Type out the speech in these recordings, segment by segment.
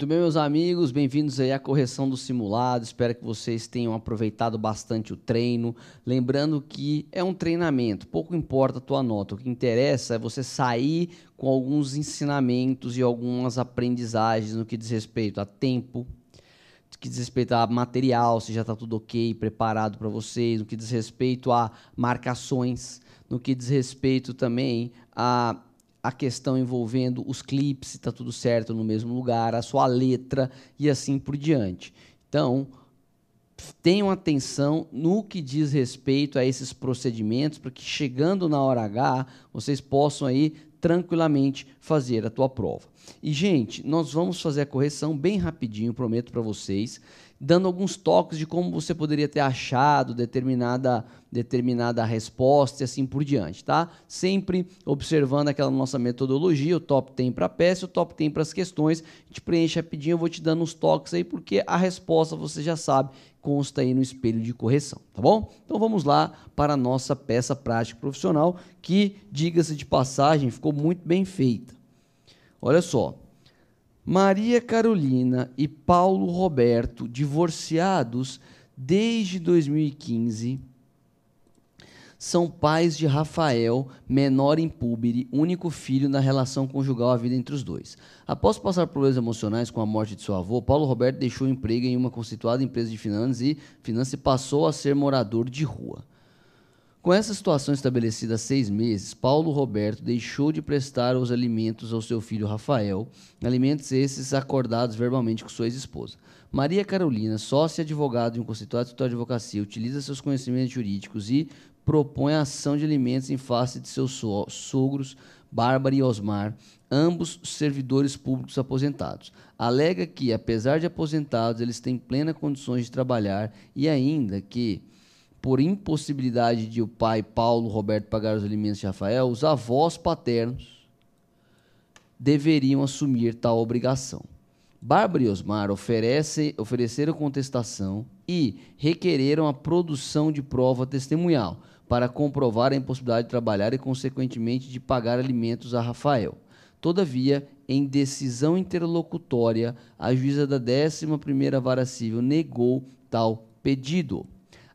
Muito bem, meus amigos, bem-vindos aí à correção do simulado. Espero que vocês tenham aproveitado bastante o treino. Lembrando que é um treinamento, pouco importa a tua nota. O que interessa é você sair com alguns ensinamentos e algumas aprendizagens no que diz respeito a tempo, no que diz respeito a material, se já está tudo ok, preparado para vocês, no que diz respeito a marcações, no que diz respeito também a questão envolvendo os clipes, se está tudo certo no mesmo lugar, a sua letra e assim por diante. Então, tenham atenção no que diz respeito a esses procedimentos, para que chegando na hora H, vocês possam aí tranquilamente fazer a tua prova. E, gente, nós vamos fazer a correção bem rapidinho, prometo para vocês, dando alguns toques de como você poderia ter achado determinada resposta e assim por diante, tá? Sempre observando aquela nossa metodologia, o top 10 para a peça e o top 10 para as questões. A gente preenche rapidinho, eu vou te dando uns toques aí, porque a resposta você já sabe, consta aí no espelho de correção, tá bom? Então vamos lá para a nossa peça prática profissional, que, diga-se de passagem, ficou muito bem feita. Olha só. Maria Carolina e Paulo Roberto, divorciados desde 2015, são pais de Rafael, menor em púbere, único filho na relação conjugal à vida entre os dois. Após passar por problemas emocionais com a morte de seu avô, Paulo Roberto deixou o emprego em uma conceituada empresa de finanças e passou a ser morador de rua. Com essa situação estabelecida há 6 meses, Paulo Roberto deixou de prestar os alimentos ao seu filho Rafael, alimentos esses acordados verbalmente com sua ex-esposa. Maria Carolina, sócia e advogada de um conceituado escritório de advocacia, utiliza seus conhecimentos jurídicos e propõe a ação de alimentos em face de seus sogros, Bárbara e Osmar, ambos servidores públicos aposentados. Alega que, apesar de aposentados, eles têm plenas condições de trabalhar e ainda que, por impossibilidade de o pai Paulo Roberto pagar os alimentos de Rafael, os avós paternos deveriam assumir tal obrigação. Bárbara e Osmar ofereceram contestação e requereram a produção de prova testemunhal para comprovar a impossibilidade de trabalhar e, consequentemente, de pagar alimentos a Rafael. Todavia, em decisão interlocutória, a juíza da 11ª Vara Civil negou tal pedido.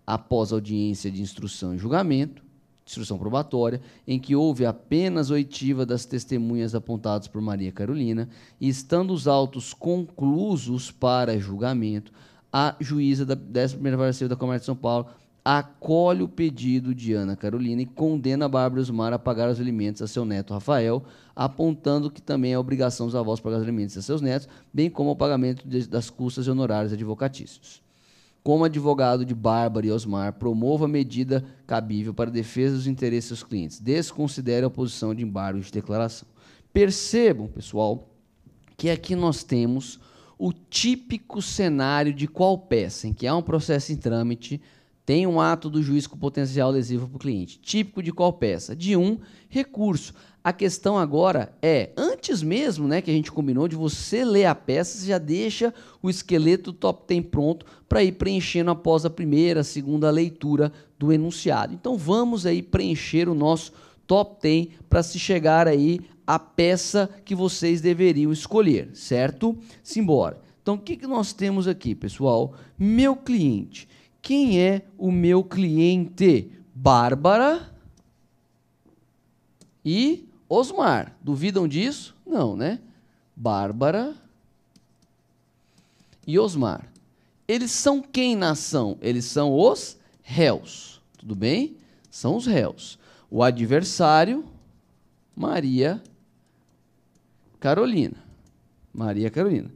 Após audiência de instrução e julgamento, instrução probatória, em que houve apenas oitiva das testemunhas apontadas por Maria Carolina, e estando os autos conclusos para julgamento, a juíza da 11ª Vara Civil da Comarca de São Paulo acolhe o pedido de Ana Carolina e condena a Bárbara e Osmar a pagar os alimentos a seu neto Rafael, apontando que também é obrigação dos avós pagar os alimentos a seus netos, bem como o pagamento das custas e honorários advocatícios. Como advogado de Bárbara e Osmar, promova a medida cabível para a defesa dos interesses dos clientes. Desconsidere a posição de embargo de declaração. Percebam, pessoal, que aqui nós temos o típico cenário de qual peça, em que há um processo em trâmite, tem um ato do juiz com potencial lesivo para o cliente. Típico de qual peça? De um recurso. A questão agora é, antes mesmo, né, que a gente combinou de você ler a peça, você já deixa o esqueleto do top 10 pronto para ir preenchendo após a primeira, segunda leitura do enunciado. Então vamos aí preencher o nosso top 10 para se chegar aí à peça que vocês deveriam escolher, certo? Simbora. Então o que nós temos aqui, pessoal? Meu cliente. Quem é o meu cliente? Bárbara e Osmar. Duvidam disso? Não, né? Bárbara e Osmar. Eles são quem na ação? Eles são os réus. Tudo bem? São os réus. O adversário, Maria Carolina. Maria Carolina.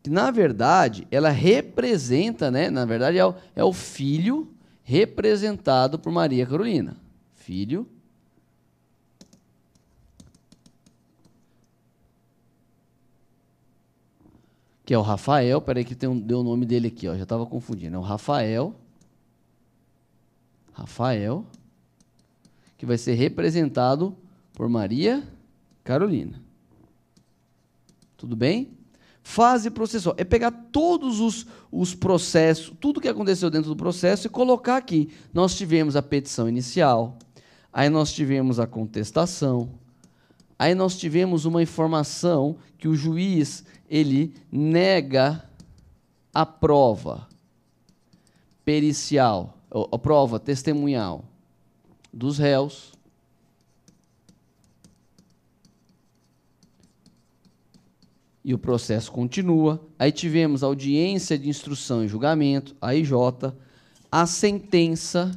Que, na verdade, ela representa, né? Na verdade, é o filho representado por Maria Carolina. Filho. Que é o Rafael. Peraí que deu o nome dele aqui, ó. Já estava confundindo. É o Rafael. Rafael. Que vai ser representado por Maria Carolina. Tudo bem? Fase processual. É pegar todos os processos, tudo que aconteceu dentro do processo e colocar aqui. Nós tivemos a petição inicial, aí nós tivemos a contestação, Aí nós tivemos uma informação que o juiz, ele nega a prova pericial, a prova testemunhal dos réus. E o processo continua. Aí tivemos a audiência de instrução e julgamento, a IJ, a sentença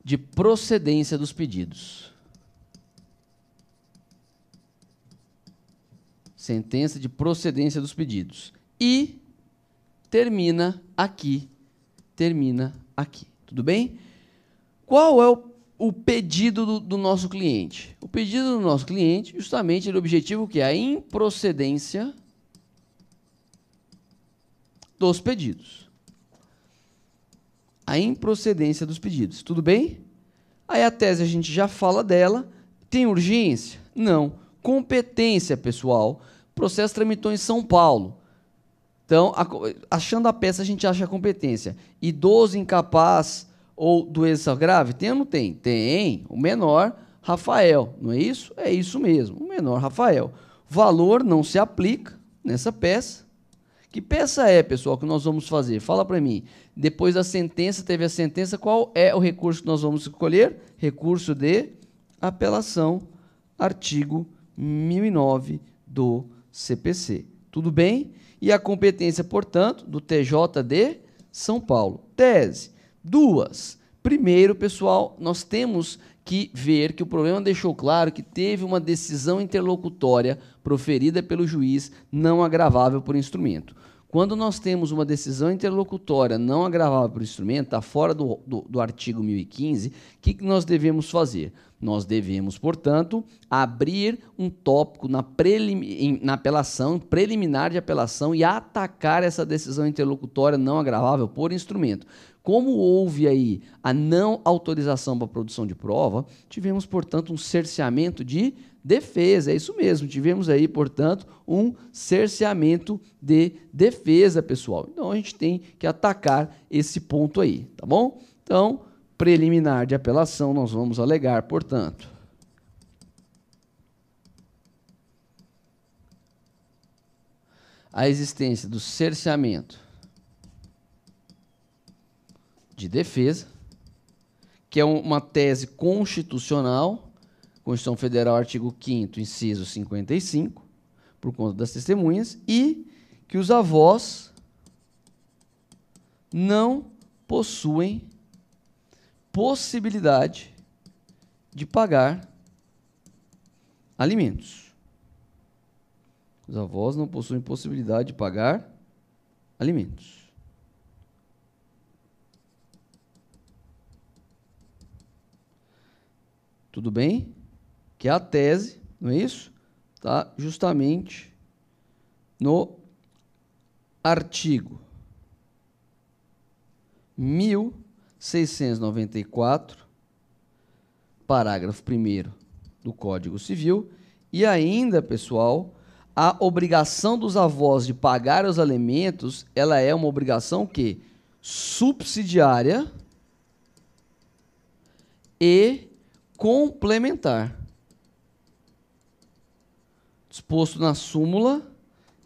de procedência dos pedidos. Sentença de procedência dos pedidos. E termina aqui. Termina aqui. Tudo bem? Qual é o pedido do nosso cliente? O pedido do nosso cliente, justamente, ele objetiva o quê? A improcedência dos pedidos. A improcedência dos pedidos. Tudo bem? Aí a tese a gente já fala dela. Tem urgência? Não. Competência, pessoal. O processo tramitou em São Paulo. Então, achando a peça, a gente acha a competência. Idoso, incapaz ou doença grave? Tem ou não tem? Tem. O menor, Rafael. Não é isso? É isso mesmo. O menor, Rafael. Valor não se aplica nessa peça. Que peça é, pessoal, que nós vamos fazer? Fala para mim. Depois da sentença, teve a sentença, qual é o recurso que nós vamos escolher? Recurso de apelação, artigo 1009 do CPC. Tudo bem? E a competência, portanto, do TJ de São Paulo. Tese. Duas. Primeiro, pessoal, nós temos que ver que o problema deixou claro que teve uma decisão interlocutória proferida pelo juiz não agravável por instrumento. Quando nós temos uma decisão interlocutória não agravável por instrumento, está fora do artigo 1015, o que nós devemos fazer? Nós devemos, portanto, abrir um tópico na apelação, preliminar de apelação, e atacar essa decisão interlocutória não agravável por instrumento. Como houve aí a não autorização para a produção de prova, tivemos, portanto, um cerceamento de defesa. É isso mesmo, tivemos aí, portanto, um cerceamento de defesa, pessoal. Então, a gente tem que atacar esse ponto aí, tá bom? Então, preliminar de apelação, nós vamos alegar, portanto, a existência do cerceamento de defesa, que é uma tese constitucional, Constituição Federal, artigo 5º, inciso 55, por conta das testemunhas, e que os avós não possuem possibilidade de pagar alimentos. Os avós não possuem possibilidade de pagar alimentos. Tudo bem? Que é a tese, não é isso? Está justamente no artigo 1694, parágrafo 1º do Código Civil, e ainda, pessoal, a obrigação dos avós de pagar os alimentos, ela é uma obrigação que subsidiária e complementar, disposto na súmula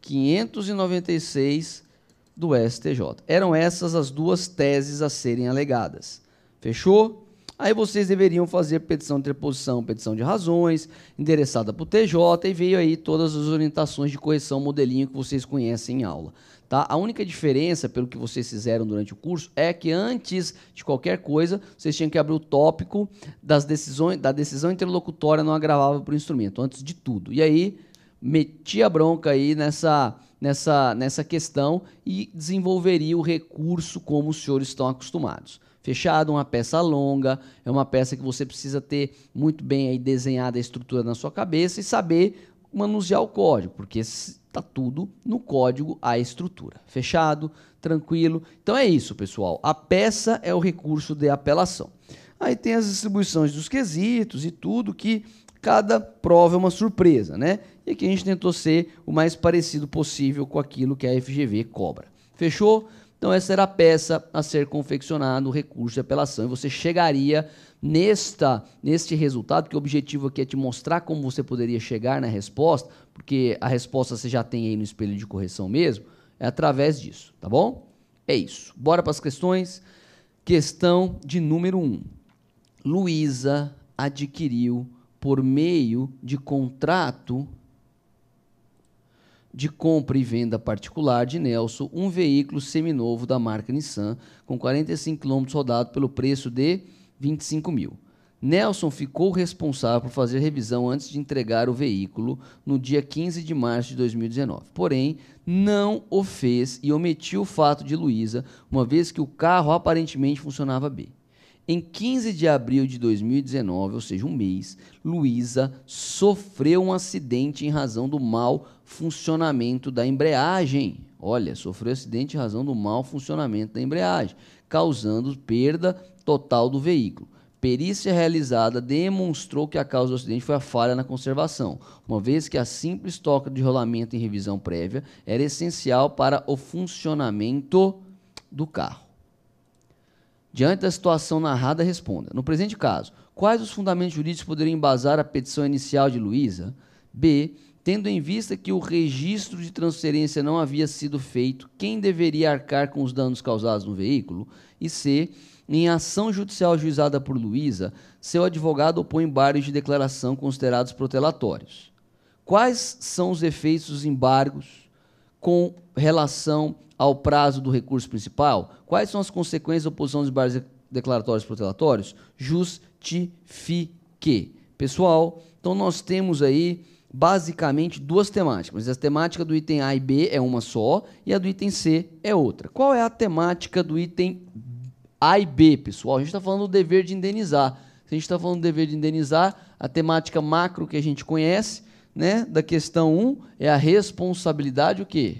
596 do STJ. Eram essas as duas teses a serem alegadas. Fechou? Aí vocês deveriam fazer petição de interposição, petição de razões, endereçada para o TJ, e veio aí todas as orientações de correção, modelinho que vocês conhecem em aula. Tá? A única diferença, pelo que vocês fizeram durante o curso, é que antes de qualquer coisa, vocês tinham que abrir o tópico da decisão interlocutória não agravável por instrumento, antes de tudo. E aí, meti a bronca aí nessa questão e desenvolveria o recurso como os senhores estão acostumados. Fechado, uma peça longa, é uma peça que você precisa ter muito bem aí desenhada a estrutura na sua cabeça e saber manusear o código, porque está tudo no código, a estrutura. Fechado, tranquilo. Então é isso, pessoal. A peça é o recurso de apelação. Aí tem as distribuições dos quesitos e tudo, que cada prova é uma surpresa, né? E aqui a gente tentou ser o mais parecido possível com aquilo que a FGV cobra. Fechou? Então, essa era a peça a ser confeccionada, o recurso de apelação. E você chegaria neste resultado, que o objetivo aqui é te mostrar como você poderia chegar na resposta, porque a resposta você já tem aí no espelho de correção mesmo, é através disso, tá bom? É isso. Bora para as questões. Questão de número 1. Luísa adquiriu, por meio de contrato de compra e venda particular de Nelson, um veículo seminovo da marca Nissan, com 45 km rodado pelo preço de 25 mil. Nelson ficou responsável por fazer revisão antes de entregar o veículo no dia 15 de março de 2019. Porém, não o fez e omitiu o fato de Luísa, uma vez que o carro aparentemente funcionava bem. Em 15 de abril de 2019, ou seja, um mês, Luísa sofreu um acidente em razão do mau funcionamento da embreagem. Olha, sofreu acidente em razão do mau funcionamento da embreagem, causando perda total do veículo. Perícia realizada demonstrou que a causa do acidente foi a falha na conservação, uma vez que a simples troca de rolamento em revisão prévia era essencial para o funcionamento do carro. Diante da situação narrada, responda. No presente caso, quais os fundamentos jurídicos poderiam embasar a petição inicial de Luísa? B. Tendo em vista que o registro de transferência não havia sido feito, quem deveria arcar com os danos causados no veículo? E C. Em ação judicial ajuizada por Luísa, seu advogado opõe embargos de declaração considerados protelatórios. Quais são os efeitos dos embargos com relação ao prazo do recurso principal? Quais são as consequências da oposição dos embargos declaratórios protelatórios? Justifique. Pessoal, então nós temos aí basicamente duas temáticas. A temática do item A e B é uma só e a do item C é outra. Qual é a temática do item A e B, pessoal? A gente está falando do dever de indenizar. Se a gente está falando do dever de indenizar, a temática macro que a gente conhece, né, da questão 1 é a responsabilidade o quê?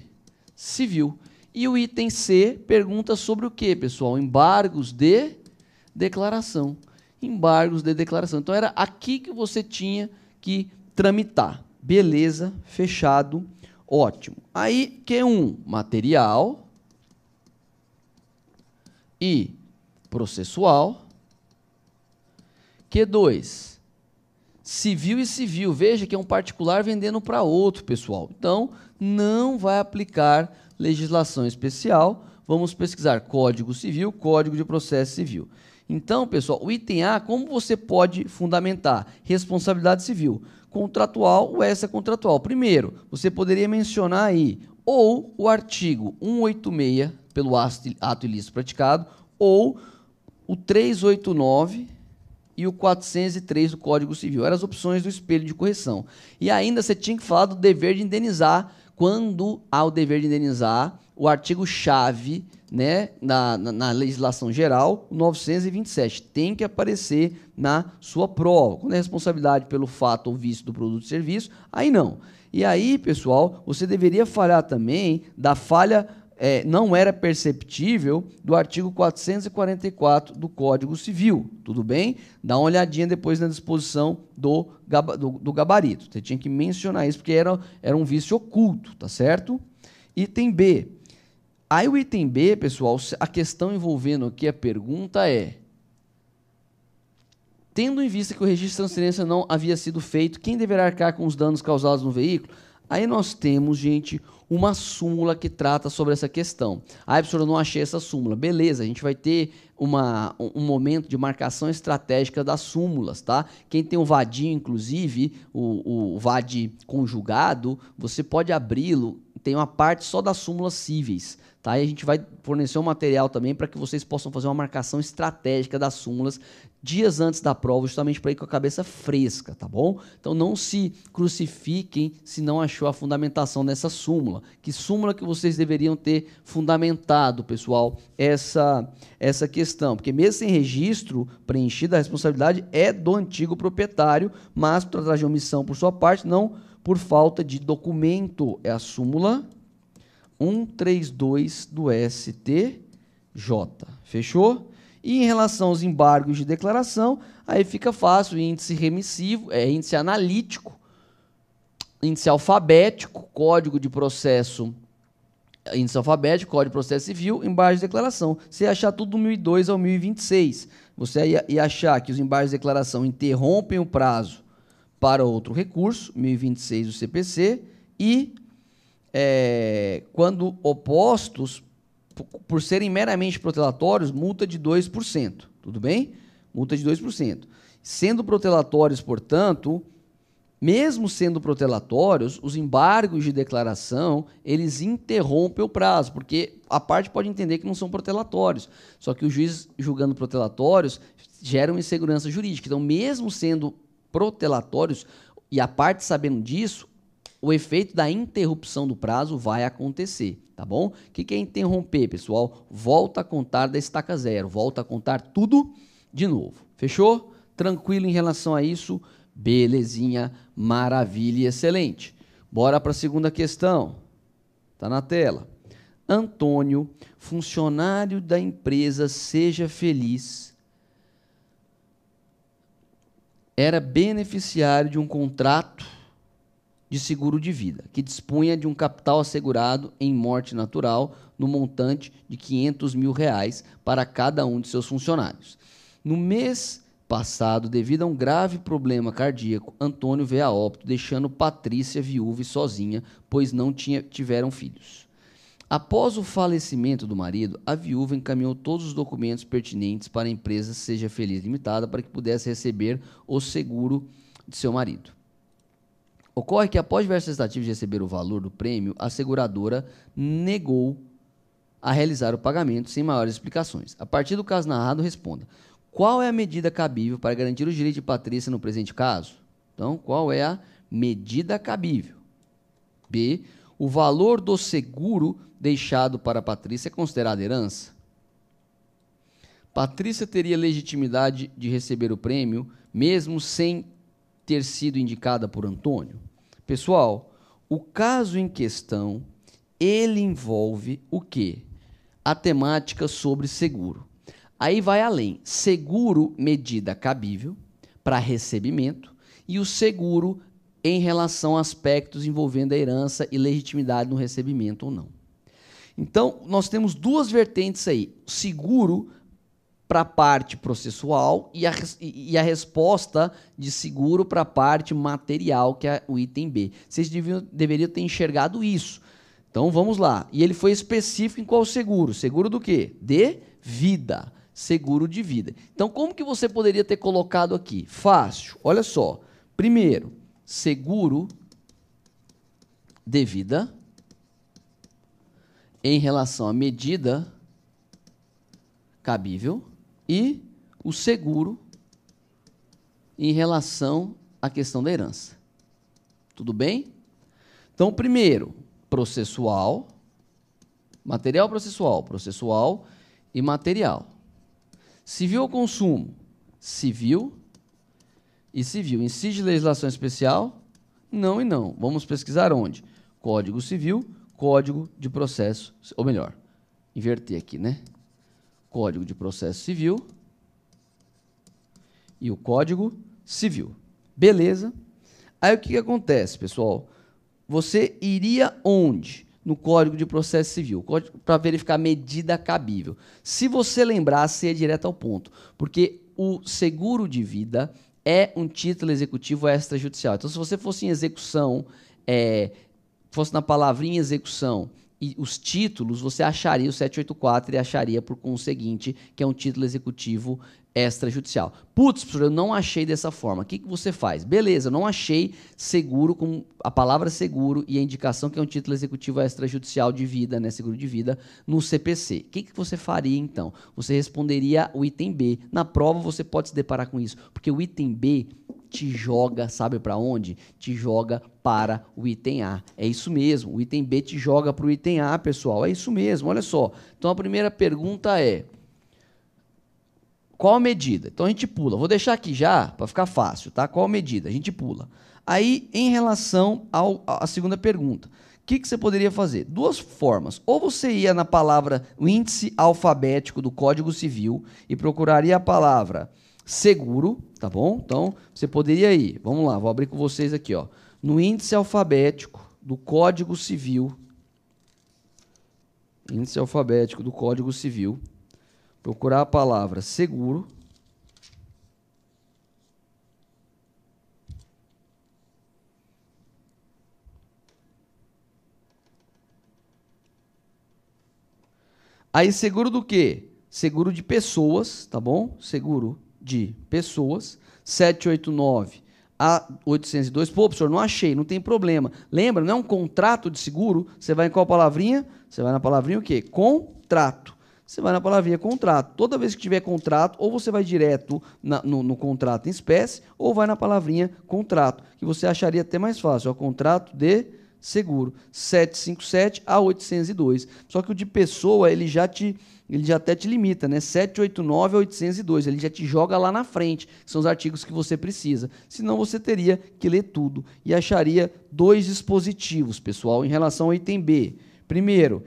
Civil. E o item C pergunta sobre o quê, pessoal? Embargos de declaração. Embargos de declaração. Então, era aqui que você tinha que tramitar. Beleza, fechado, ótimo. Aí, Q1, material e processual. Q2, civil e civil. Veja que é um particular vendendo para outro, pessoal. Então, não vai aplicar legislação especial. Vamos pesquisar Código Civil, Código de Processo Civil. Então, pessoal, o item A, como você pode fundamentar? Responsabilidade civil. Contratual ou extracontratual. Primeiro, você poderia mencionar aí ou o artigo 186, pelo ato ilícito praticado, ou o 389 e o 403 do Código Civil. Eram as opções do espelho de correção. E ainda você tinha que falar do dever de indenizar. Quando há o dever de indenizar, o artigo-chave, né, na legislação geral, o 927, tem que aparecer na sua prova. Quando é responsabilidade pelo fato ou vício do produto ou serviço, aí não. E aí, pessoal, você deveria falar também da falha não era perceptível do artigo 444 do Código Civil, tudo bem? Dá uma olhadinha depois na disposição do gabarito. Você tinha que mencionar isso, porque era um vício oculto, tá certo? Item B. Aí o item B, pessoal, a questão envolvendo aqui a pergunta é: tendo em vista que o registro de transferência não havia sido feito, quem deverá arcar com os danos causados no veículo? Aí nós temos, gente, uma súmula que trata sobre essa questão. Ah, professor, eu não achei essa súmula. Beleza, a gente vai ter um momento de marcação estratégica das súmulas, tá? Quem tem o vadinho, inclusive, o VAD conjugado, você pode abri-lo, tem uma parte só das súmulas cíveis, tá? E a gente vai fornecer um material também para que vocês possam fazer uma marcação estratégica das súmulas dias antes da prova, justamente para ir com a cabeça fresca, tá bom? Então não se crucifiquem se não achou a fundamentação dessa súmula. Que súmula que vocês deveriam ter fundamentado, pessoal, essa questão? Porque mesmo sem registro preenchido, a responsabilidade é do antigo proprietário, mas por trás de omissão por sua parte, não por falta de documento. É a súmula 132 do STJ. Fechou? E em relação aos embargos de declaração, aí fica fácil: índice remissivo, índice analítico, índice alfabético, código de processo índice alfabético, Código de Processo Civil, embargos de declaração. Você ia achar tudo do 1002 ao 1026. Você ia achar que os embargos de declaração interrompem o prazo para outro recurso, 1026 do CPC, e quando opostos, por serem meramente protelatórios, multa de 2%. Tudo bem? Multa de 2%. Sendo protelatórios, portanto, mesmo sendo protelatórios, os embargos de declaração, eles interrompem o prazo, porque a parte pode entender que não são protelatórios, só que o juiz julgando protelatórios gera uma insegurança jurídica. Então, mesmo sendo protelatórios, e a parte sabendo disso, o efeito da interrupção do prazo vai acontecer, tá bom? O que é interromper, pessoal? Volta a contar da estaca zero, volta a contar tudo de novo. Fechou? Tranquilo em relação a isso? Belezinha, maravilha e excelente. Bora para a segunda questão. Tá na tela. Antônio, funcionário da empresa Seja Feliz, era beneficiário de um contrato de seguro de vida, que dispunha de um capital assegurado em morte natural no montante de R$500 mil para cada um de seus funcionários. No mês passado, devido a um grave problema cardíaco, Antônio veio a óbito, deixando Patrícia viúva e sozinha, pois não tiveram filhos. Após o falecimento do marido, a viúva encaminhou todos os documentos pertinentes para a empresa Seja Feliz Limitada para que pudesse receber o seguro de seu marido. Ocorre que, após diversas tentativas de receber o valor do prêmio, a seguradora negou a realizar o pagamento sem maiores explicações. A partir do caso narrado, responda: qual é a medida cabível para garantir os direitos de Patrícia no presente caso? Então, qual é a medida cabível? B. O valor do seguro deixado para Patrícia é considerado herança? Patrícia teria legitimidade de receber o prêmio, mesmo sem ter sido indicada por Antônio? Pessoal, o caso em questão, ele envolve o quê? A temática sobre seguro. Aí vai além. Seguro, medida cabível para recebimento, e o seguro em relação a aspectos envolvendo a herança e legitimidade no recebimento ou não. Então, nós temos duas vertentes aí. Seguro para a parte processual e a resposta de seguro para a parte material, que é o item B. Vocês deveriam ter enxergado isso. Então, vamos lá. E ele foi específico em qual seguro? Seguro do quê? De vida. Seguro de vida. Então, como que você poderia ter colocado aqui? Fácil. Olha só. Primeiro, seguro de vida em relação à medida cabível e o seguro em relação à questão da herança. Tudo bem? Então, primeiro, processual, material processual, processual e material. Civil ou consumo? Civil e civil. Inciso de legislação especial? Não e não. Vamos pesquisar onde? Código Civil, Código de Processo, ou melhor, inverter aqui, né? Código de Processo Civil e o Código Civil. Beleza? Aí o que acontece, pessoal? Você iria onde? No Código de Processo Civil, para verificar a medida cabível. Se você lembrar, você é direto ao ponto, porque o seguro de vida é um título executivo extrajudicial. Então, se você fosse em execução, fosse na palavrinha execução e os títulos, você acharia o 784 e acharia por conseguinte que é um título executivo extrajudicial. Putz, professor, eu não achei dessa forma. O que você faz? Beleza, eu não achei seguro com a palavra seguro e a indicação que é um título executivo extrajudicial de vida, né, seguro de vida, no CPC. O que você faria, então? Você responderia o item B. Na prova, você pode se deparar com isso, porque o item B te joga, sabe para onde? Te joga para o item A. É isso mesmo, o item B te joga para o item A, pessoal. É isso mesmo, olha só. Então, a primeira pergunta é: qual a medida? Então, a gente pula. Vou deixar aqui já, para ficar fácil, tá? Qual a medida? A gente pula. Aí, em relação à segunda pergunta, o que você poderia fazer? Duas formas. Ou você ia na palavra, o índice alfabético do Código Civil e procuraria a palavra seguro, tá bom? Então, você poderia ir. Vamos lá, vou abrir com vocês aqui, ó. No índice alfabético do Código Civil, índice alfabético do Código Civil, procurar a palavra seguro. Aí, seguro do quê? Seguro de pessoas, tá bom? Seguro de pessoas, 789 a 802. Pô, professor, não achei, não tem problema. Lembra, não é um contrato de seguro? Você vai em qual palavrinha? Você vai na palavrinha o quê? Contrato. Você vai na palavrinha contrato. Toda vez que tiver contrato, ou você vai direto no contrato em espécie, ou vai na palavrinha contrato, que você acharia até mais fácil. É o contrato de seguro, 757 a 802. Só que o de pessoa, ele já até te limita, né? 789 a 802, ele já te joga lá na frente, que são os artigos que você precisa. Senão você teria que ler tudo e acharia dois dispositivos, pessoal, em relação ao item B. Primeiro,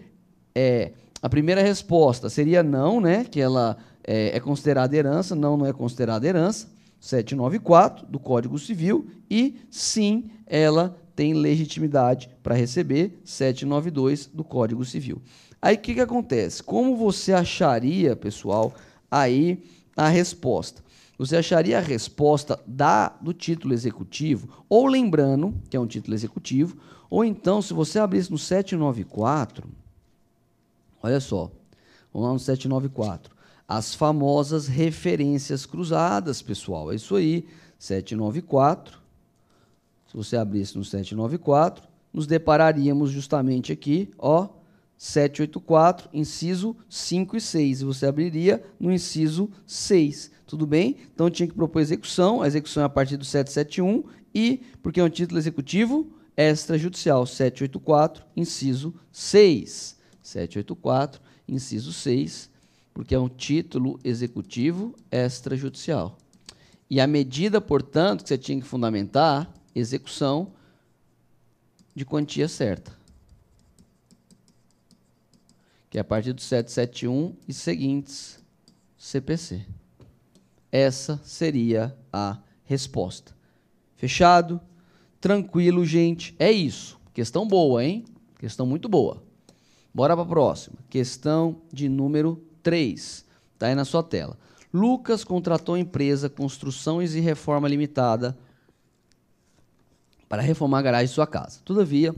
a primeira resposta seria não, né? Que ela é considerada herança, não é considerada herança, 794 do Código Civil, e sim, ela tem legitimidade para receber, 792 do Código Civil. Aí o que acontece? Como você acharia, pessoal, aí a resposta? Você acharia a resposta do título executivo, ou lembrando que é um título executivo, ou então, se você abrisse no 794, olha só, vamos lá no 794, as famosas referências cruzadas, pessoal, é isso aí, 794, se você abrisse no 794, nos depararíamos justamente aqui, ó, 784, inciso 5 e 6. E você abriria no inciso 6. Tudo bem? Então, tinha que propor execução. A execução é a partir do 771 e, porque é um título executivo, extrajudicial. 784, inciso 6. 784, inciso 6, porque é um título executivo extrajudicial. E a medida, portanto, que você tinha que fundamentar, execução de quantia certa, que é a partir do 771 e seguintes CPC. Essa seria a resposta. Fechado? Tranquilo, gente? É isso. Questão boa, hein? Questão muito boa. Bora para a próxima. Questão de número 3. Está aí na sua tela. Lucas contratou a empresa Construções e Reforma Limitada para reformar a garagem de sua casa. Todavia,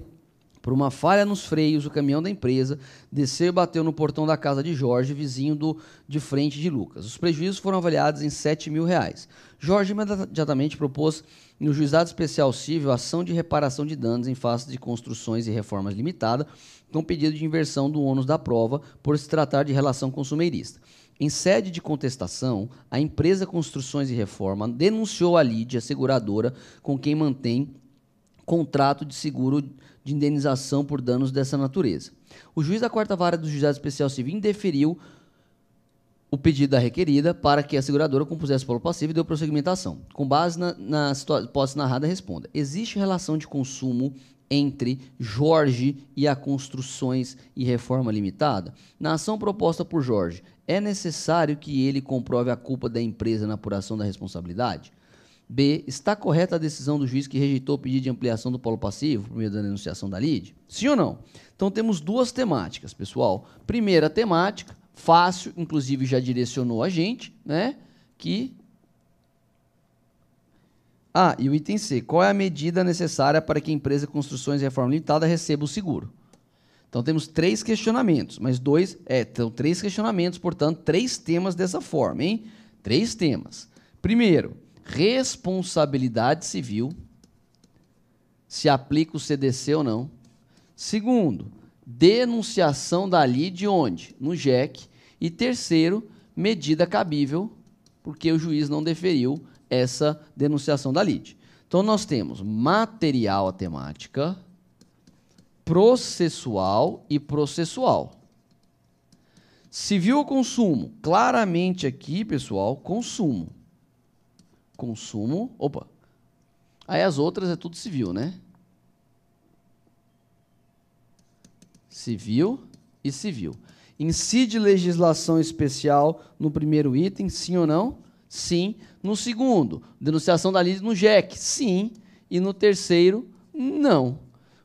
por uma falha nos freios, o caminhão da empresa desceu e bateu no portão da casa de Jorge, vizinho de frente de Lucas. Os prejuízos foram avaliados em R$7.000. Jorge imediatamente propôs no Juizado Especial Civil ação de reparação de danos em face de Construções e Reformas Limitada, com pedido de inversão do ônus da prova por se tratar de relação consumerista. Em sede de contestação, a empresa Construções e Reforma denunciou a Lide, a seguradora, com quem mantém contrato de seguro de indenização por danos dessa natureza. O juiz da 4ª Vara do Juizado Especial Civil indeferiu o pedido da requerida para que a seguradora compusesse polo passivo e deu prosseguimento à ação. Com base na hipótese narrada, responda. Existe relação de consumo entre Jorge e a Construções e Reforma Limitada? Na ação proposta por Jorge, é necessário que ele comprove a culpa da empresa na apuração da responsabilidade? B. Está correta a decisão do juiz que rejeitou o pedido de ampliação do polo passivo por meio da denunciação da lide? Sim ou não? Então, temos duas temáticas, pessoal. Primeira temática, fácil, inclusive já direcionou a gente, né? E o item C. Qual é a medida necessária para que a empresa Construções e Reforma Limitada receba o seguro? Então, temos 3 questionamentos, mas são 3 questionamentos, portanto, 3 temas dessa forma, hein? 3 temas. Primeiro, responsabilidade civil, se aplica o CDC ou não. Segundo, denunciação da lide onde? No JEC. E terceiro, medida cabível, porque o juiz não deferiu essa denunciação da lide. Então, nós temos material a temática, processual e processual. Civil ou consumo? Claramente aqui, pessoal, consumo. Consumo, opa. Aí as outras é tudo civil, né? Civil e civil. Incide legislação especial no primeiro item, sim ou não? Sim. No segundo, denunciação da lide no JEC, sim. E no terceiro, não.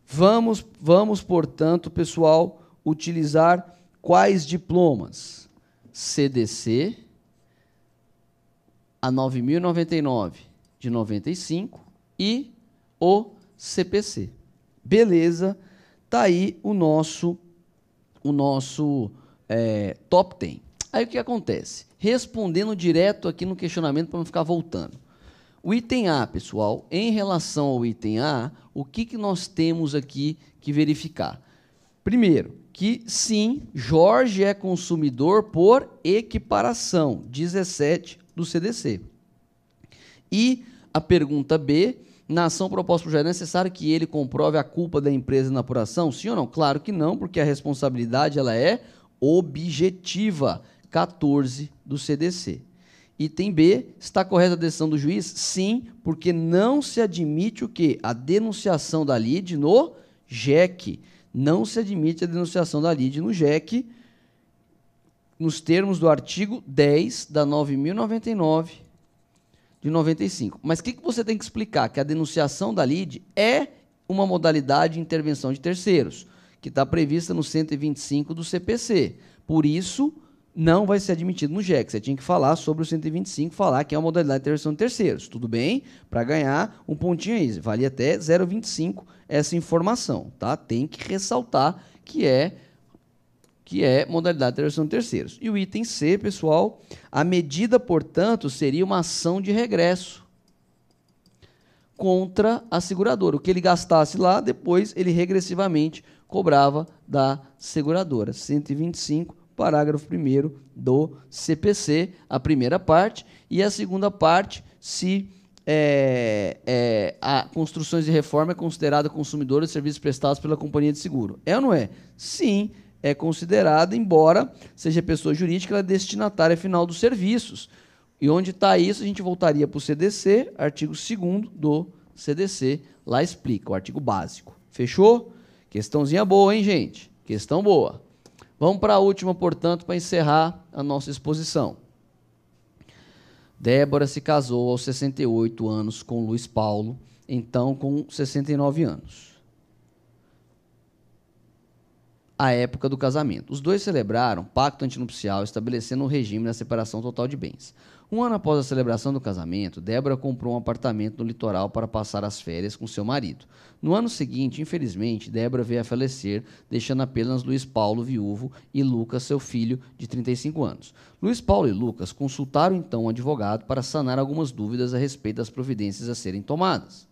Vamos, portanto, pessoal, utilizar quais diplomas? CDC, a 9.099 de 95 e o CPC. Beleza, tá aí o nosso top 10. Aí o que acontece? Respondendo direto aqui no questionamento para não ficar voltando. O item A, pessoal, em relação ao item A, o que nós temos aqui que verificar? Primeiro, que sim, Jorge é consumidor por equiparação, 17 do CDC. E a pergunta B, na ação proposta por Jorge, é necessário que ele comprove a culpa da empresa na apuração? Sim ou não? Claro que não, porque a responsabilidade ela é objetiva, 14 do CDC. Item B, está correta a decisão do juiz? Sim, porque não se admite o quê? A denunciação da lide no JEC. Não se admite a denunciação da lide no JEC nos termos do artigo 10 da 9.099 de 95. Mas o que você tem que explicar? Que a denunciação da lide é uma modalidade de intervenção de terceiros, que está prevista no 125 do CPC. Por isso, não vai ser admitido no JEC. Você tinha que falar sobre o 125, falar que é uma modalidade de intervenção de terceiros. Tudo bem? Para ganhar um pontinho aí. Vale até 0,25 essa informação, tá? Tem que ressaltar que é modalidade de intervenção de terceiros. E o item C, pessoal, a medida, portanto, seria uma ação de regresso contra a seguradora. O que ele gastasse lá, depois ele regressivamente cobrava da seguradora. 125, parágrafo 1º do CPC, a primeira parte, e a segunda parte, se a construções de reforma é considerada consumidora de serviços prestados pela companhia de seguro. É ou não é? Sim, é considerada, embora seja pessoa jurídica, ela é destinatária final dos serviços. E onde está isso, a gente voltaria para o CDC, artigo 2º do CDC, lá explica, o artigo básico. Fechou? Questãozinha boa, hein, gente? Questão boa. Vamos para a última, portanto, para encerrar a nossa exposição. Débora se casou aos 68 anos com Luiz Paulo, então com 69 anos. A época do casamento. Os dois celebraram pacto antinupcial, estabelecendo um regime da separação total de bens. Um ano após a celebração do casamento, Débora comprou um apartamento no litoral para passar as férias com seu marido. No ano seguinte, infelizmente, Débora veio a falecer, deixando apenas Luiz Paulo viúvo e Lucas, seu filho, de 35 anos. Luiz Paulo e Lucas consultaram então um advogado para sanar algumas dúvidas a respeito das providências a serem tomadas.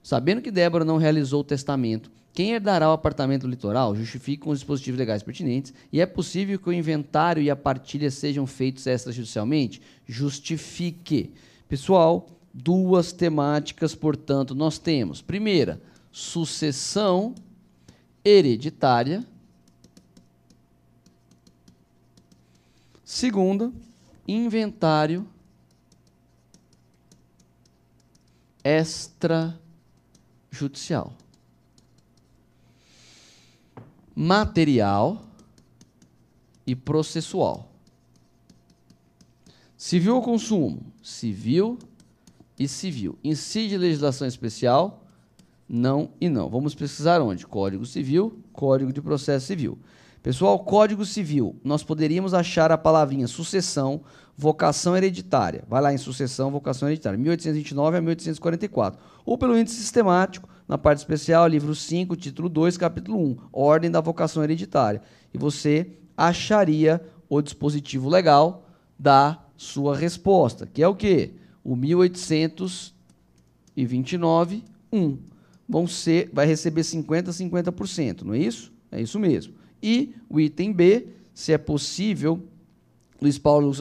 Sabendo que Débora não realizou o testamento, quem herdará o apartamento do litoral justifique com os dispositivos legais pertinentes e é possível que o inventário e a partilha sejam feitos extrajudicialmente? Justifique. Pessoal, duas temáticas, portanto, nós temos. Primeira, sucessão hereditária. Segunda, inventário extrajudicial. Material e processual. Civil ou consumo? Civil e civil. Incide legislação especial? Não e não. Vamos pesquisar onde? Código Civil, Código de Processo Civil. Pessoal, Código Civil, nós poderíamos achar a palavrinha sucessão, vocação hereditária. Vai lá em sucessão, vocação hereditária, 1829 a 1844. Ou pelo índice sistemático, na parte especial, livro 5, título 2, capítulo 1, ordem da vocação hereditária. E você acharia o dispositivo legal da sua resposta, que é o quê? O 1829, 1. Vai receber 50%, não é isso? É isso mesmo. E o item B, se é possível, Luiz Paulo,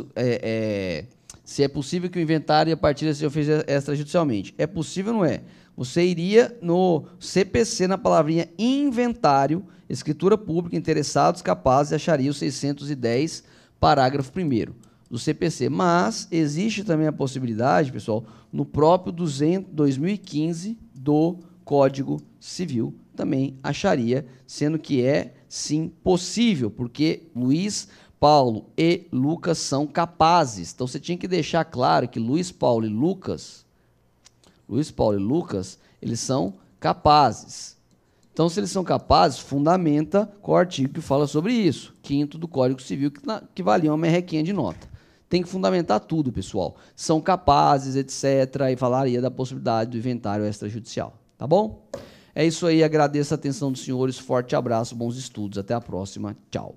se é possível que o inventário e a partilha sejam feitos extrajudicialmente. É possível ou não é? Você iria no CPC, na palavrinha inventário, escritura pública, interessados, capazes, e acharia o 610, parágrafo 1º do CPC. Mas existe também a possibilidade, pessoal, no próprio 2015 do Código Civil, também acharia, sendo que é, sim, possível, porque Luiz Paulo e Lucas são capazes. Então, você tinha que deixar claro que Luiz Paulo e Lucas, eles são capazes. Então, se eles são capazes, fundamenta qual artigo que fala sobre isso. 5º do Código Civil, que valia uma merrequinha de nota. Tem que fundamentar tudo, pessoal. São capazes, etc. E falaria da possibilidade do inventário extrajudicial. Tá bom? É isso aí. Agradeço a atenção dos senhores. Forte abraço, bons estudos. Até a próxima. Tchau.